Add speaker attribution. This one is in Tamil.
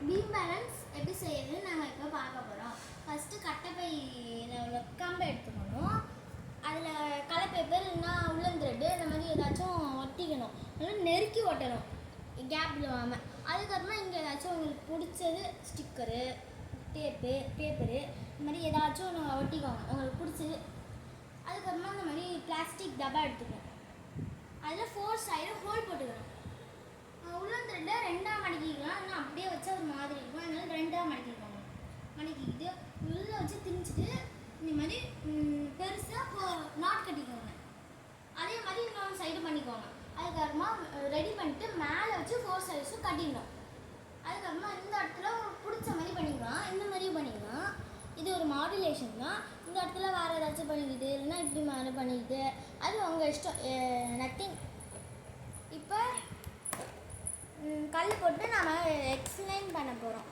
Speaker 1: பீம் பேலன்ஸ் எப்படி செய்யறதுன்னு நாங்கள் இப்போ பார்க்க போகிறோம். ஃபஸ்ட்டு கட்டைப்பையில் உள்ள கம்பை எடுத்துக்கணும். அதில் கலர் பேப்பர் இல்லைன்னா உள்ளன் த்ரெட்டு இந்த மாதிரி ஏதாச்சும் ஒட்டிக்கணும். நல்லா நெருக்கி ஒட்டணும் கேப் இல்லாமல். அதுக்கப்புறமா இங்கே ஏதாச்சும் உங்களுக்கு பிடிச்சது ஸ்டிக்கரு, பேப்பரு இந்த மாதிரி ஏதாச்சும் ஒன்று ஒட்டிக்கோங்க உங்களுக்கு பிடிச்சது. அதுக்கப்புறமா இந்த மாதிரி பிளாஸ்டிக் டப்பா எடுத்துக்கணும். அதில் 4 சைடும் ஹோல் போட்டுக்கணும். உள்ளன் த்ரெட்டை 2ஆக மடக்கிக்கலாம். ஆனால் அப்படியே வச்சா ஒரு மாதிரி இருக்கும். அதனால 2ஆக மடக்கிக்கோங்க. மடக்கிக்கிட்டு உள்ளே வச்சு திணிச்சிட்டு இந்த மாதிரி பெருசாக நாட் கட்டிக்கோங்க. அதே மாதிரி இன்னொரு சைடு பண்ணிக்கோங்க. அதுக்கப்புறமா ரெடி பண்ணிட்டு மேலே வச்சு 4 சைட்ஸும் கட்டிடணும். அதுக்கப்புறமா இந்த இடத்துல பிடிச்ச மாதிரி பண்ணிக்கலாம். இந்த மாதிரியும் பண்ணிக்கலாம். இது ஒரு மாடுலேஷன் தான். இந்த இடத்துல வேறு ஏதாச்சும் பண்ணிக்கிட்டு இல்லைன்னா இப்படி மாதிரி பண்ணிக்கிட்டு அது உங்கள் இஷ்டம். நத்திங். இப்போ கல் போட்டு நம்ம எக்ஸ்பிளைன் பண்ண போகிறோம்.